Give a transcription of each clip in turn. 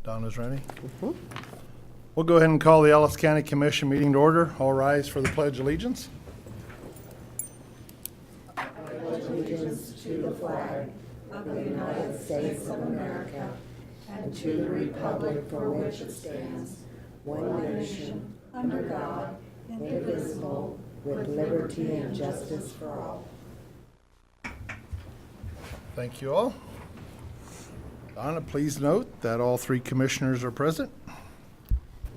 Donna's ready? We'll go ahead and call the Ellis County Commission meeting to order. All rise for the Pledge of Allegiance. Allegiance to the flag of the United States of America and to the republic for which it stands, one nation, under God, indivisible, with liberty and justice for all. Thank you all. Donna, please note that all three commissioners are present.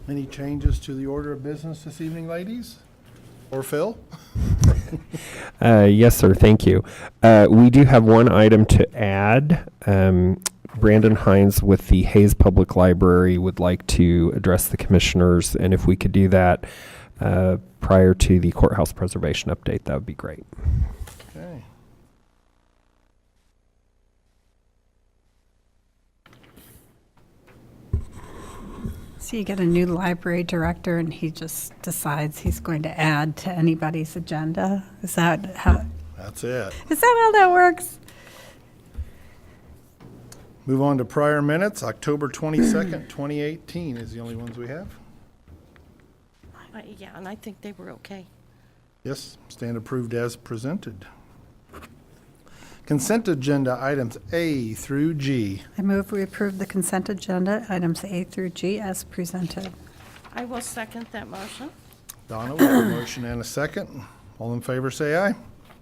Any changes to the order of business this evening, ladies? Or Phil? Yes, sir. Thank you. We do have one item to add. Brandon Hines with the Hayes Public Library would like to address the commissioners, and if we could do that prior to the courthouse preservation update, that would be great. Okay. So you get a new library director and he just decides he's going to add to anybody's agenda? Is that how That's it. that works? Move on to prior minutes. October 22nd, 2018 is the only ones we have. Yeah, and I think they were okay. Yes, stand approved as presented. Consent agenda items A through G. I move we approve the consent agenda, items A through G as presented. I will second that motion. Donna, we have a motion and a second. All in favor, say aye.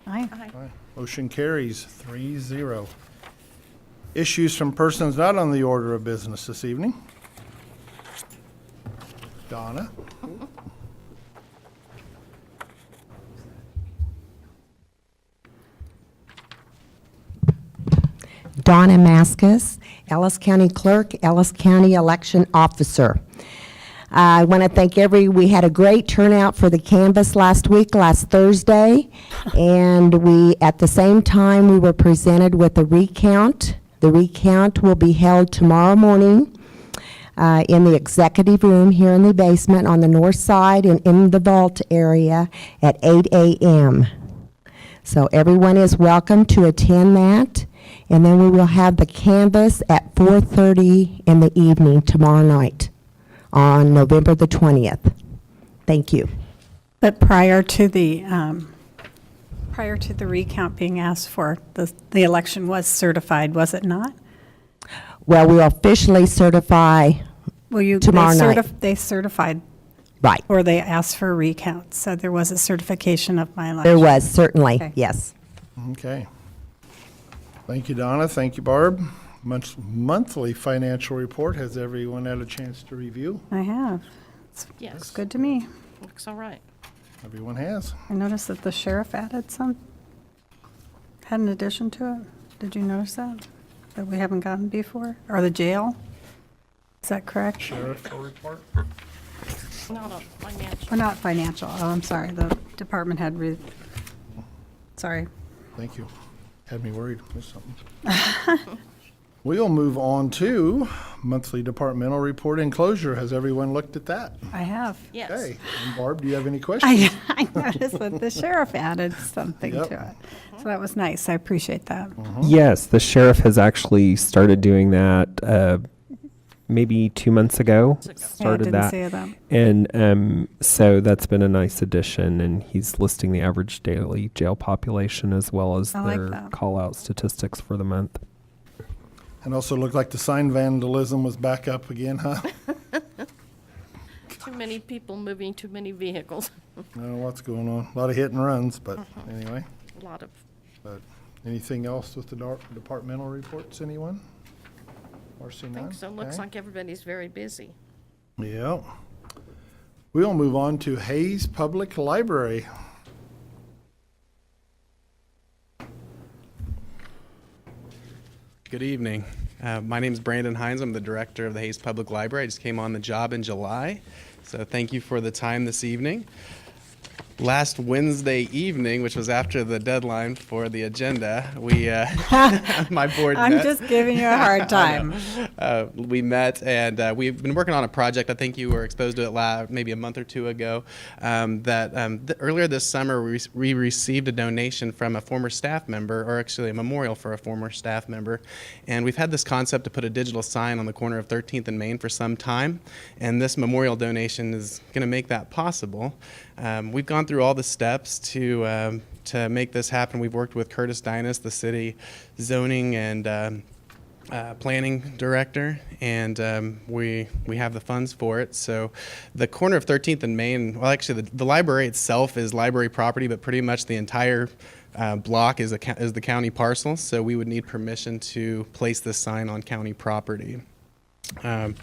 Aye. Aye. Aye. Motion carries 3-0. Issues from persons not on the order of business this evening. Donna? Donna Maskus, Ellis County Clerk, Ellis County Election Officer. I want to thank we had a great turnout for the canvass last Thursday, and at the same time, we were presented with a recount. The recount will be held tomorrow morning in the executive room here in the basement on the north side and in the vault area at 8 a.m. So everyone is welcome to attend that. And then we will have the canvass at 4:30 in the evening tomorrow night on November the 20th. Thank you. But prior to the recount being asked for, the election was certified, was it not? Well, we'll officially certify tomorrow night. They certified, Right. or they asked for a recount, so there was a certification of my election. There was, certainly, Okay. yes. Okay. Thank you, Donna. Thank you, Barb. Monthly financial report. Has everyone had a chance to review? I have. Yes. It's good to me. Looks all right. Everyone has. I noticed that the sheriff had an addition to it. Did you notice that we haven't gotten before? Or the jail? Is that correct? Sheriff report. Not a financial. Or not financial, oh, I'm sorry, the department head, sorry. Thank you. Had me worried. Missed something. We'll move on to monthly departmental report enclosure. Has everyone looked at that? I have. Yes. Okay. And Barb, do you have any questions? I noticed that the sheriff added something Yep. to it. So that was nice, I appreciate that. Yes, the sheriff has actually started doing that maybe 2 months ago. Yeah, I Started didn't that. see that. And so that's been a nice addition, and he's listing the average daily jail population as well as I like their that. call-out statistics for the month. And also looked like the sign vandalism was back up again, huh? Too many people moving too many vehicles. I don't know what's going on. A lot of hit and runs, but anyway. A lot of, But anything else with the departmental reports, anyone? Or see I none? think so. Looks Okay. like everybody's very busy. Yeah. We'll move on to Hayes Public Library. Good evening. My name is Brandon Hines. I'm the director of the Hayes Public Library. I just came on the job in July, so thank you for the time this evening. Last Wednesday evening, which was after the deadline for the agenda, we my board I'm met. just giving you a hard time. We met and we've been working on a project. I think you were exposed to it maybe a month or two ago. Earlier this summer, we received a donation from a former staff member, or actually a memorial for a former staff member. And we've had this concept to put a digital sign on the corner of 13th and Main for some time. And this memorial donation is going to make that possible. We've gone through all the steps to make this happen. We've worked with Curtis Dinas, the city zoning and planning director, and we have the funds for it. So the corner of 13th and Main, well, actually the library itself is library property, but pretty much the entire block is the county parcel. So we would need permission to place this sign on county property.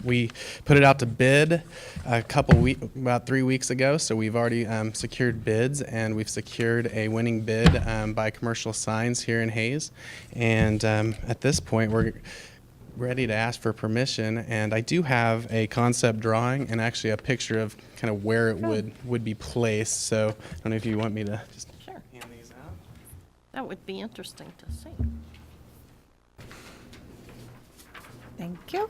We put it out to bid about 3 weeks ago, so we've already secured bids, and we've secured a winning bid by Commercial Signs here in Hayes. And at this point, we're ready to ask for permission, and I do have a concept drawing and actually a picture of kind of where it would be placed. So I don't know if you want me to just Sure. hand these out. That would be interesting to see. Thank you.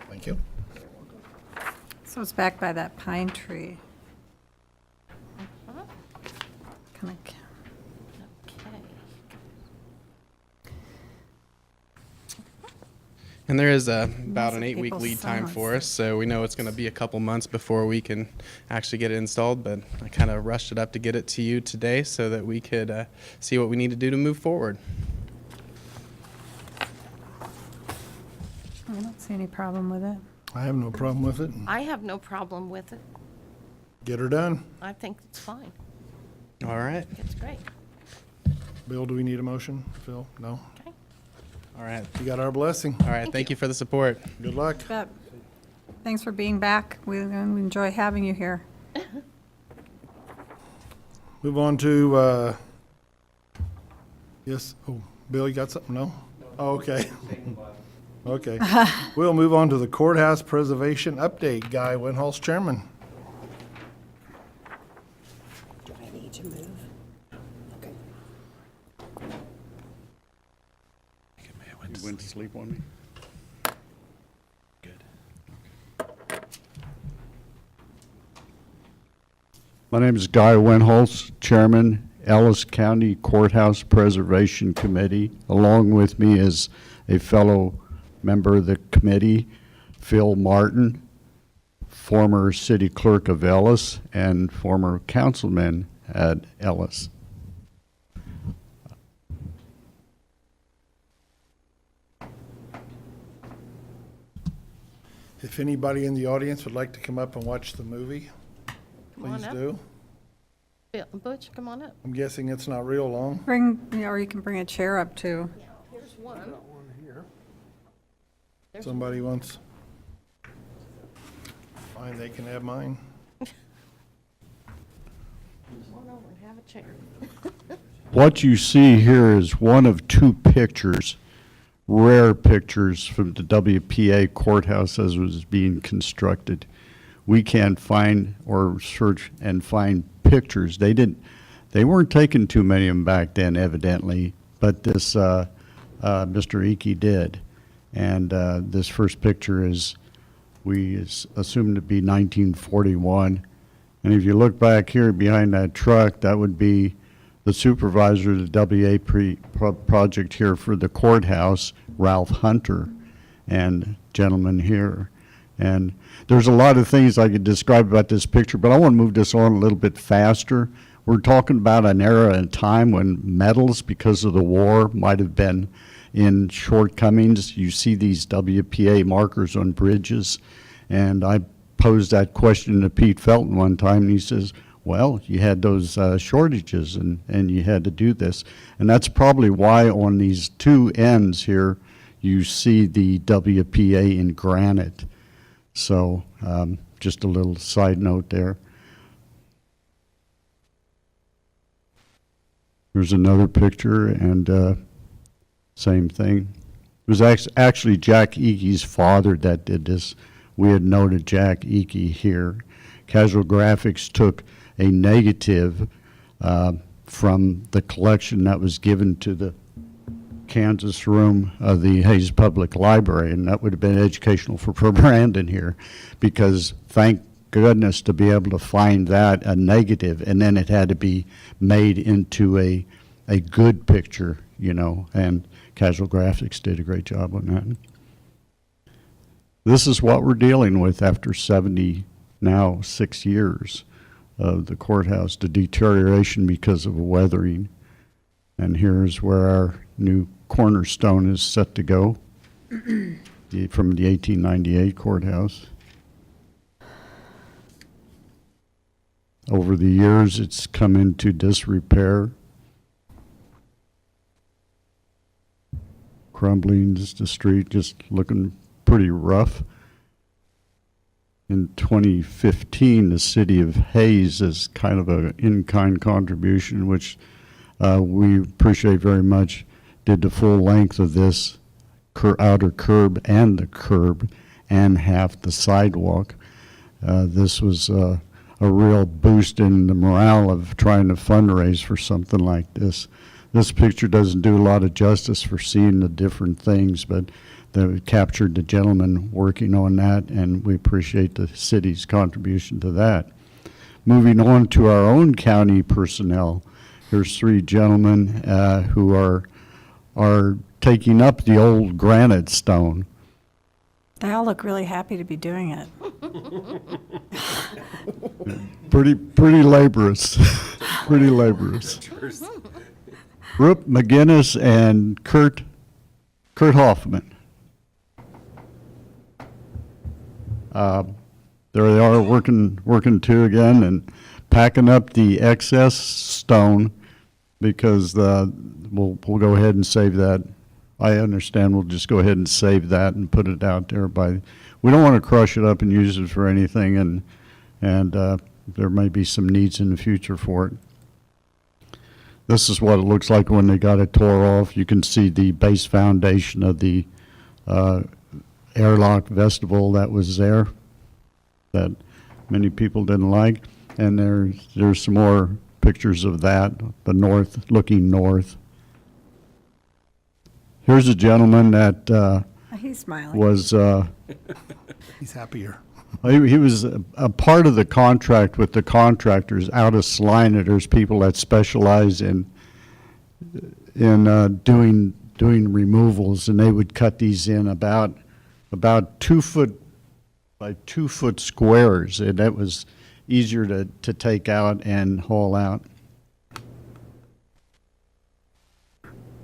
Thank you. So it's back by that pine tree. Uh-huh. Kind of. Okay. And there is about an Most 8-week people's lead time for summers. us, so we know it's going to be a couple months before we can actually get it installed, but I kind of rushed it up to get it to you today so that we could see what we need to do to move forward. I don't see any problem with it. I have no problem with it. I have no problem with it. Get her done. I think it's fine. All right. It's great. Bill, do we need a motion? Phil? No? Okay. All right. You got our blessing. All right. Thank you for the support. Good luck. But thanks for being back. We enjoy having you here. Move on to, yes, oh, Bill, you got something? No? Oh, okay. Okay. We'll move on to the courthouse preservation update. Guy Winhall's chairman. Do I need to move? Okay. You went to sleep on me? My name is Guy Winholz, Chairman, Ellis County Courthouse Preservation Committee. Along with me is a fellow member of the committee, Phil Martin, former city clerk of Ellis and former councilman at Ellis. If anybody in the audience would like to come up and watch the movie, Come on please up. do. Bill, Butch, come on up. I'm guessing it's not real long. Or you can bring a chair up too. Here's one. There's Somebody wants. Fine, they can have mine. Come on over and have a chair. What you see here is one of two pictures, rare pictures from the WPA courthouse as it was being constructed. We can't find or search and find pictures. They weren't taking too many of them back then, evidently, but this Mr. Iki did. And this first picture we assume to be 1941. And if you look back here behind that truck, that would be the supervisor of the WA project here for the courthouse, Ralph Hunter, and gentleman here. And there's a lot of things I could describe about this picture, but I want to move this on a little bit faster. We're talking about an era and time when metals, because of the war, might have been in shortcomings. You see these WPA markers on bridges, and I posed that question to Pete Felton one time, and he says, well, you had those shortages, and you had to do this. And that's probably why on these two ends here, you see the WPA in granite. So just a little side note there. Here's another picture, and same thing. It was actually Jack Iki's father that did this. We had noted Jack Iki here. Casual Graphics took a negative from the collection that was given to the Kansas room of the Hayes Public Library, and that would have been educational for Brandon here, because thank goodness to be able to find that a negative, and then it had to be made into a good picture, you know, and Casual Graphics did a great job on that. This is what we're dealing with after 6 years of the courthouse, the deterioration because of weathering. And here's where our new cornerstone is set to go from the 1898 courthouse. Over the years, it's come into disrepair. Crumbling, just the street just looking pretty rough. In 2015, the city of Hayes, as kind of an in-kind contribution, which we appreciate very much, did the full length of this outer curb and the curb and half the sidewalk. This was a real boost in the morale of trying to fundraise for something like this. This picture doesn't do a lot of justice for seeing the different things, but they captured the gentleman working on that, and we appreciate the city's contribution to that. Moving on to our own county personnel, here's 3 gentlemen who are taking up the old granite stone. They all look really happy to be doing it. Pretty laborious, pretty laborious. Rupp McGinnis and Kurt Hoffman. There they are working too again and packing up the excess stone, because we'll go ahead and save that. I understand we'll just go ahead and save that and put it out there we don't want to crush it up and use it for anything, and there may be some needs in the future for it. This is what it looks like when they got it tore off. You can see the base foundation of the airlock vestibule that was there that many people didn't like. And there's some more pictures of that, looking north. Here's a gentleman that He's smiling. was, He's happier. he was a part of the contract with the contractors out of Salina. There's people that specialize in doing removals, and they would cut these in about 2 foot by 2 foot squares, and that was easier to take out and haul out.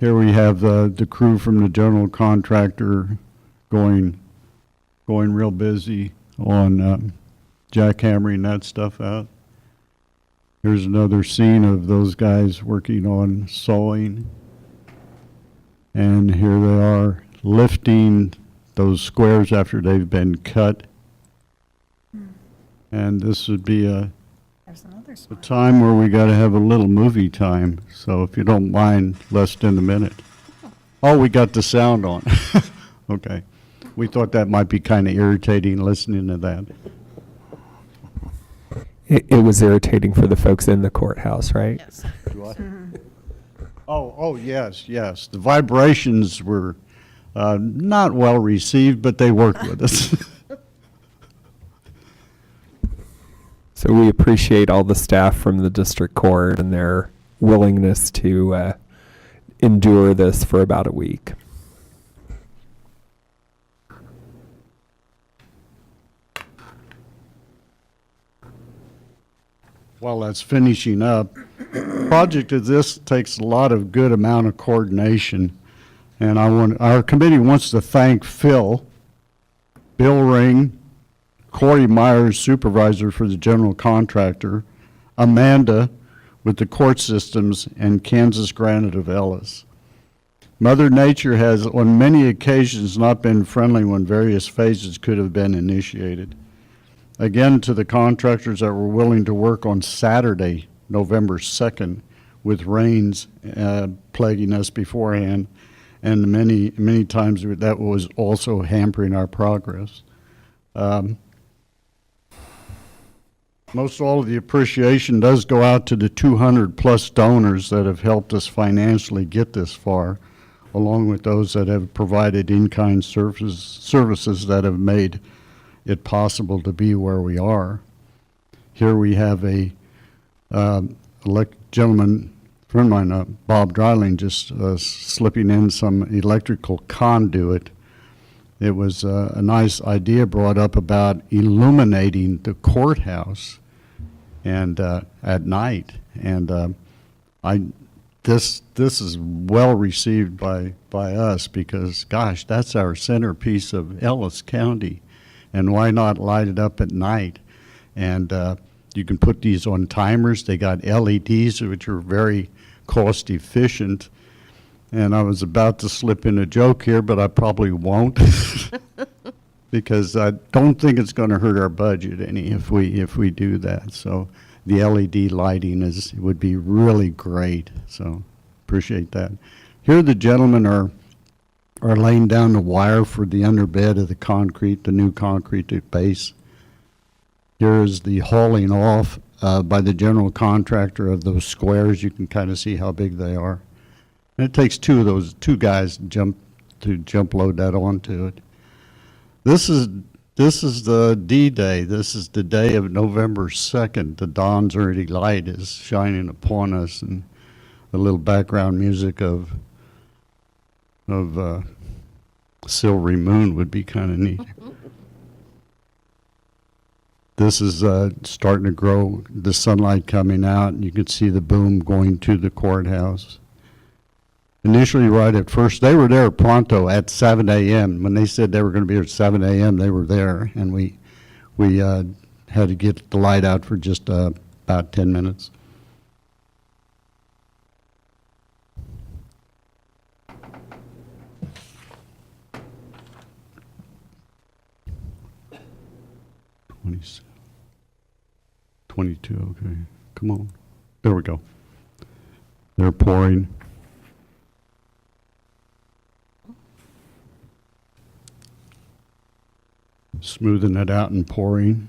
Here we have the crew from the general contractor going real busy on jackhammering that stuff out. Here's another scene of those guys working on sawing. And here they are lifting those squares after they've been cut. And this would be There's another a smile. time where we got to have a little movie time. So if you don't mind, less than a minute. Oh, we got the sound on. Okay. We thought that might be kind of irritating listening to that. It was irritating for the folks in the courthouse, right? Yes. Oh, yes. The vibrations were not well received, but they worked with us. So we appreciate all the staff from the district court and their willingness to endure this for about a week. While that's finishing up, a project of this takes a lot of good amount of coordination, and our committee wants to thank Bill Ring, Corey Myers, supervisor for the general contractor, Amanda with the court systems, and Kansas Granite of Ellis. Mother Nature has on many occasions not been friendly when various phases could have been initiated. Again, to the contractors that were willing to work on Saturday, November 2nd, with rains plaguing us beforehand, and many times that was also hampering our progress. most all of the appreciation does go out to the 200-plus donors that have helped us financially get this far, along with those that have provided in-kind services that have made it possible to be where we are. Here we have a gentleman, friend of mine, Bob Dryling, just slipping in some electrical conduit. It was a nice idea brought up about illuminating the courthouse and at night. And this is well received by us because, gosh, that's our centerpiece of Ellis County. And why not light it up at night? And you can put these on timers. They got LEDs, which are very cost efficient. And I was about to slip in a joke here, but I probably won't because I don't think it's going to hurt our budget any if we do that. So the LED lighting would be really great. So appreciate that. Here the gentlemen are laying down the wire for the underbed of the concrete, the new concrete base. Here is the hauling off by the general contractor of those squares. You can kind of see how big they are. And it takes two guys to jump load that onto it. This is the D-Day. This is the day of November 2nd. The dawn's early light is shining upon us, and the little background music of Silvery Moon would be kind of neat. This is starting to grow, the sunlight coming out, and you can see the boom going to the courthouse. Initially, right at first, they were there pronto at 7 a.m. When they said they were going to be here at 7 a.m., they were there, and we had to get the light out for just about 10 minutes. 22, okay. Come on. There we go. They're pouring. Smoothing it out and pouring.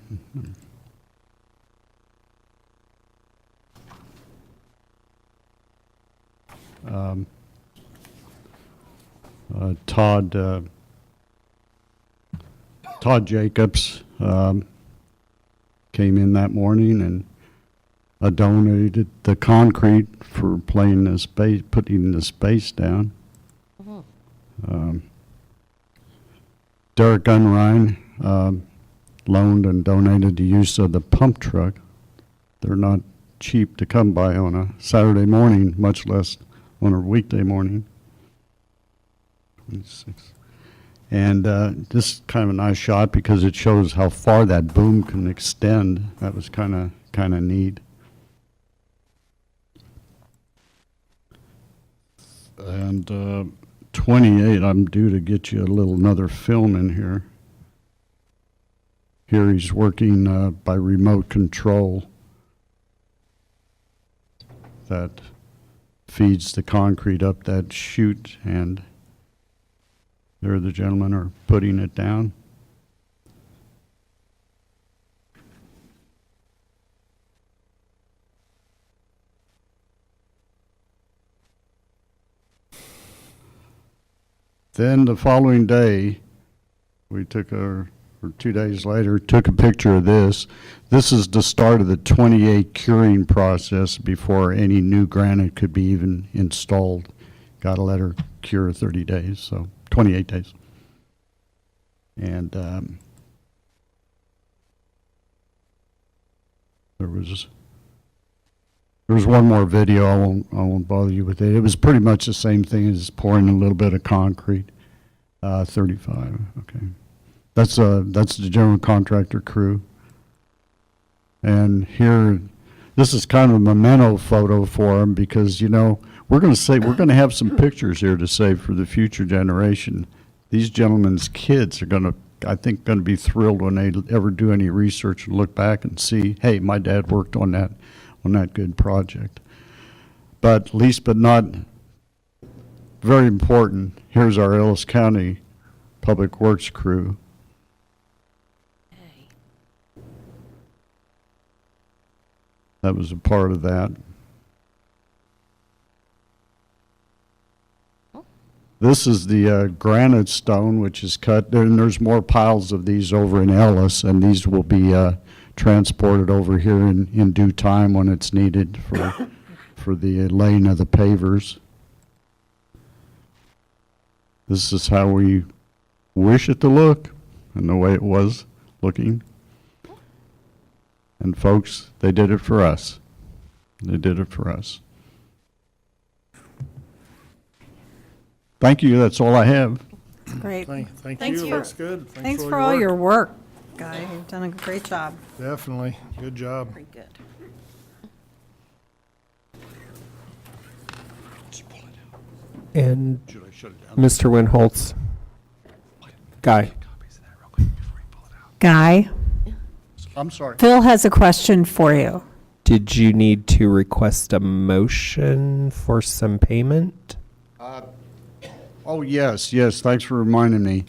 Todd Jacobs came in that morning and donated the concrete for putting the space down. Derek Unrein loaned and donated the use of the pump truck. They're not cheap to come by on a Saturday morning, much less on a weekday morning. 26. And this is kind of a nice shot because it shows how far that boom can extend. That was kind of neat. And 28, I'm due to get you another film in here. Here he's working by remote control that feeds the concrete up that chute, and there the gentlemen are putting it down. Then the following day, we took or 2 days later, took a picture of this. This is the start of the 28 curing process before any new granite could be even installed. Got to let her cure 30 days, so 28 days. And there was one more video. I won't bother you with it. It was pretty much the same thing as pouring a little bit of concrete. 35. Okay, that's the general contractor crew. And here, this is kind of a memento photo for them because we're going to have some pictures here to save for the future generation. These gentlemen's kids are I think going to be thrilled when they ever do any research and look back and see, hey, my dad worked on that good project. But least but not very important, here's our Ellis County Public Works crew. That was a part of that. This is the granite stone, which is cut, and there's more piles of these over in Ellis, and these will be transported over here in due time when it's needed for the laying of the pavers. This is how we wish it to look, and the way it was looking. And folks, they did it for us. They did it for us. Thank you, that's all I have. Great. Thank Thanks you, for- looks good. Thanks for all your work, Guy. You've done a great job. Definitely, good job. Pretty good. And Mr. Winholtz. Guy. Guy, I'm sorry. Phil has a question for you. Did you need to request a motion for some payment? Oh, yes, thanks for reminding me.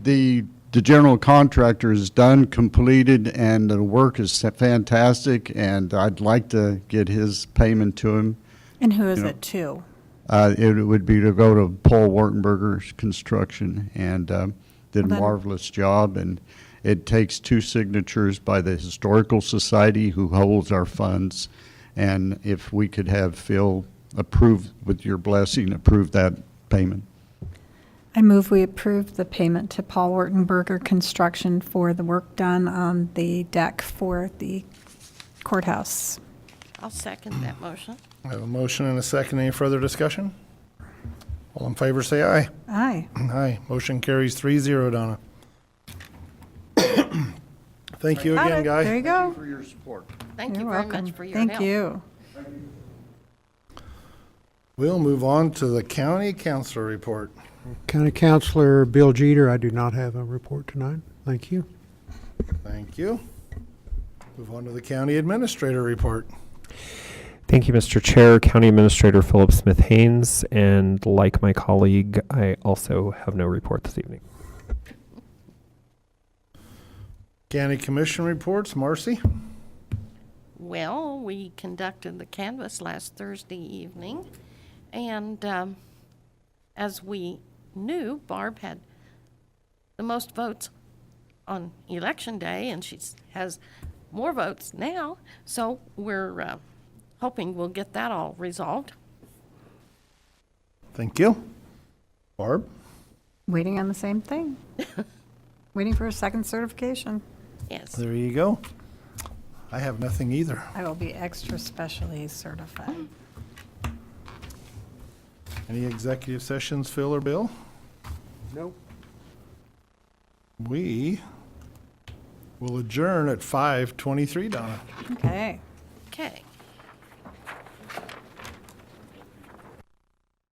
The general contractor is done, completed, and the work is fantastic, and I'd like to get his payment to him. And who is You know, it to? It would be to go to Paul Wartenberger's construction, and did a Well, then- marvelous job, and it takes 2 signatures by the Historical Society who holds our funds, and if we could have Phil approve, with your blessing, approve that payment. I move we approve the payment to Paul Wartenberger Construction for the work done on the deck for the courthouse. I'll second that motion. I have a motion and a second. Any further discussion? All in favor, say aye. Aye. Aye. Motion carries 3-0, Donna. Thank you Got again, it. Guy. There you go. For your support. Thank You're you very welcome. much for your help. Thank you. We'll move on to the county councilor report. County Councilor Bill Jeter, I do not have a report tonight. Thank you. Thank you. Move on to the county administrator report. Thank you, Mr. Chair. County Administrator Philip Smith Haynes, and like my colleague, I also have no report this evening. County commission reports. Marcy? Well, we conducted the canvass last Thursday evening, and as we knew, Barb had the most votes on Election Day, and she has more votes now, so we're hoping we'll get that all resolved. Thank you. Barb? Waiting on the same thing. Waiting for a second certification. Yes. There you go. I have nothing either. I will be extra specially certified. Any executive sessions, Phil or Bill? Nope. We will adjourn at 5:23, Donna. Okay. Okay.